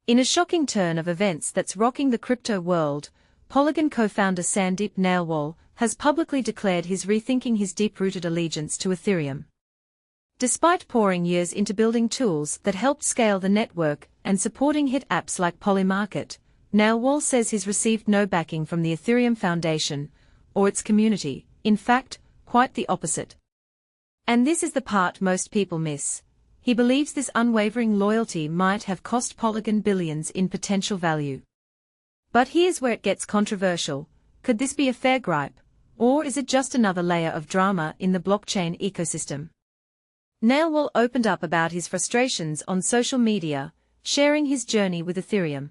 In a shocking turn of events that's rocking the crypto world, Polygon co-founder Sandeep Nailwal has publicly declared he's rethinking his deep-rooted allegiance to Ethereum. Despite pouring years into building tools that helped scale the network and supporting hit apps like Polymarket, Nailwal says he's received no backing from the Ethereum Foundation or its community, in fact, quite the opposite. And this is the part most people miss. He believes this unwavering loyalty might have cost Polygon billions in potential value. But here's where it gets controversial. Could this be a fair gripe, or is it just another layer of drama in the blockchain ecosystem? Nailwal opened up about his frustrations on social media, sharing his journey with Ethereum.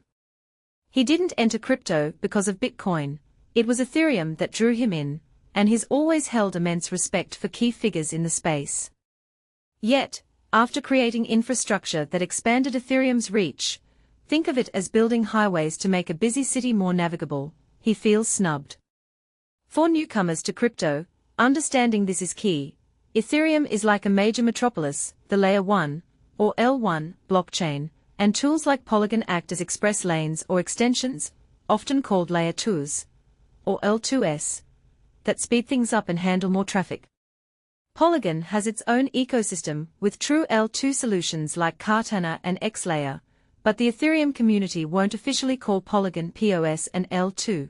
He didn't enter crypto because of Bitcoin, it was Ethereum that drew him in, and he's always held immense respect for key figures in the space. Yet, after creating infrastructure that expanded Ethereum's reach, think of it as building highways to make a busy city more navigable, he feels snubbed. For newcomers to crypto, understanding this is key. Ethereum is like a major metropolis, the Layer 1, or L1, blockchain, and tools like Polygon act as express lanes or extensions, often called Layer 2s, or L2s, that speed things up and handle more traffic. Polygon has its own ecosystem with true L2 solutions like Cartana and Xlayer, but the Ethereum community won't officially call Polygon POS and L2.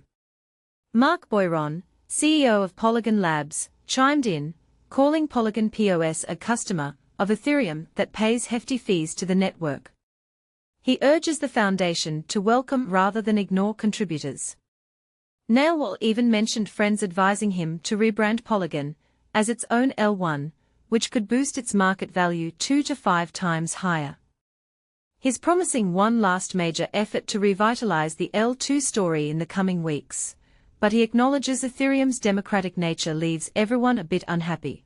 Mark Boyron, CEO of Polygon Labs, chimed in, calling Polygon POS a customer of Ethereum that pays hefty fees to the network. He urges the foundation to welcome rather than ignore contributors. Nailwal even mentioned friends advising him to rebrand Polygon as its own L1, which could boost its market value 2 to 5 times higher. He's promising one last major effort to revitalize the L2 story in the coming weeks, but he acknowledges Ethereum's democratic nature leaves everyone a bit unhappy.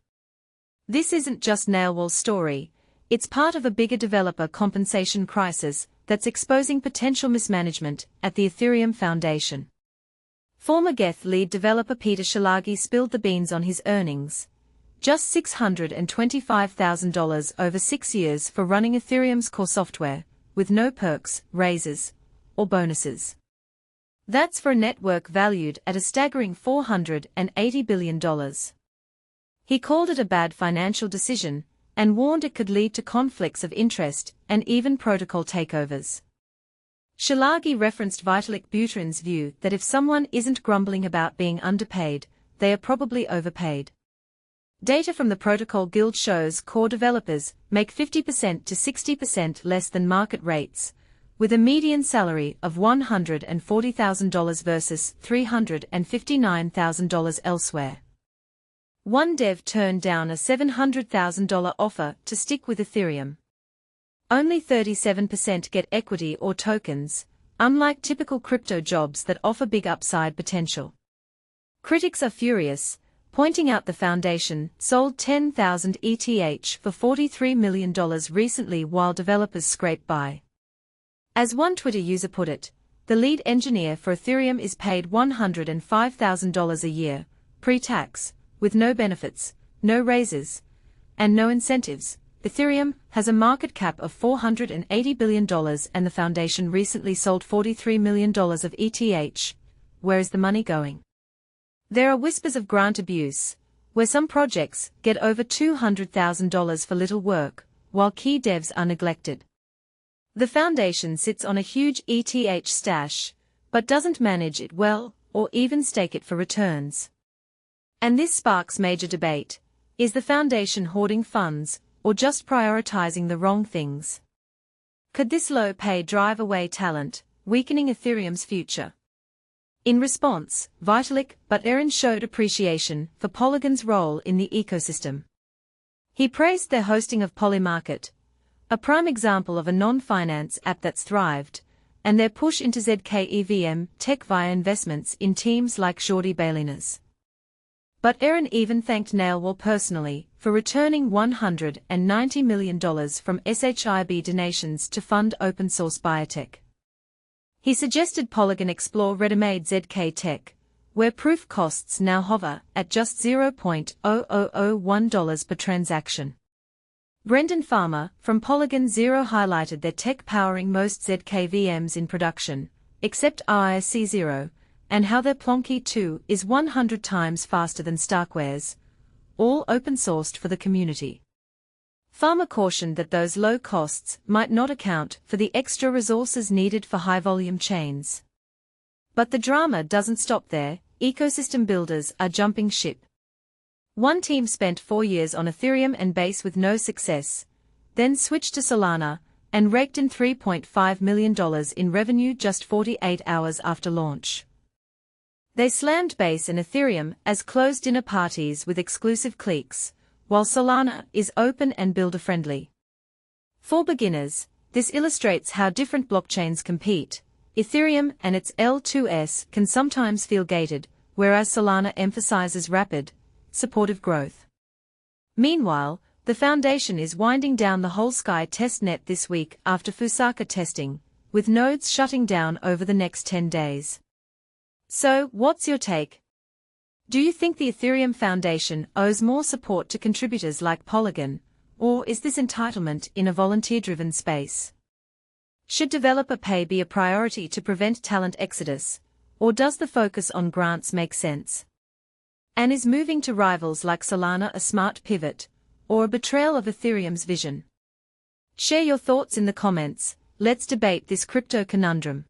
This isn't just Nailwal's story, it's part of a bigger developer compensation crisis that's exposing potential mismanagement at the Ethereum Foundation. Former Geth lead developer Péter Szilágyi spilled the beans on his earnings. Just $625,000 over 6 years for running Ethereum's core software, with no perks, raises, or bonuses. That's for a network valued at a staggering $480 billion. He called it a bad financial decision, and warned it could lead to conflicts of interest and even protocol takeovers. Szilágyi referenced Vitalik Buterin's view that if someone isn't grumbling about being underpaid, they are probably overpaid. Data from the Protocol Guild shows core developers make 50% to 60% less than market rates, with a median salary of $140,000 versus $359,000 elsewhere. One dev turned down a $700,000 offer to stick with Ethereum. Only 37% get equity or tokens, unlike typical crypto jobs that offer big upside potential. Critics are furious, pointing out the foundation sold 10,000 ETH for $43 million recently while developers scrape by. As one Twitter user put it, the lead engineer for Ethereum is paid $105,000 a year, pre-tax, with no benefits, no raises, and no incentives. Ethereum has a market cap of $480 billion and the foundation recently sold $43 million of ETH. Where is the money going? There are whispers of grant abuse, where some projects get over $200,000 for little work, while key devs are neglected. The foundation sits on a huge ETH stash, but doesn't manage it well, or even stake it for returns. And this sparks major debate. Is the foundation hoarding funds, or just prioritizing the wrong things? Could this low pay drive away talent, weakening Ethereum's future? In response, Vitalik Buterin showed appreciation for Polygon's role in the ecosystem. He praised their hosting of Polymarket, a prime example of a non-finance app that's thrived, and their push into ZK-EVM tech via investments in teams like Jordi Baylinas. Buterin even thanked Nailwal personally for returning $190 million from SHIB donations to fund open-source biotech. He suggested Polygon explore ready-made ZK tech, where proof costs now hover at just $0.0001 per transaction. Brendan Farmer, from Polygon Zero, highlighted their tech powering most ZKVMs in production, except IRC0, and how their Plonky 2 is 100 times faster than Starkware's, all open-sourced for the community. Farmer cautioned that those low costs might not account for the extra resources needed for high-volume chains. But the drama doesn't stop there. Ecosystem builders are jumping ship. One team spent 4 years on Ethereum and Base with no success, then switched to Solana, and raked in $3.5 million in revenue just 48 hours after launch. They slammed Base and Ethereum as closed dinner parties with exclusive cliques, while Solana is open and builder-friendly. For beginners, this illustrates how different blockchains compete. Ethereum and its L2S can sometimes feel gated, whereas Solana emphasizes rapid, supportive growth. Meanwhile, the Foundation is winding down the whole Sky testnet this week after Fusaka testing, with nodes shutting down over the next 10 days. So, what's your take? Do you think the Ethereum Foundation owes more support to contributors like Polygon, or is this entitlement in a volunteer-driven space? Should developer pay be a priority to prevent talent exodus, or does the focus on grants make sense? And is moving to rivals like Solana a smart pivot, or a betrayal of Ethereum's vision? Share your thoughts in the comments. Let's debate this crypto conundrum.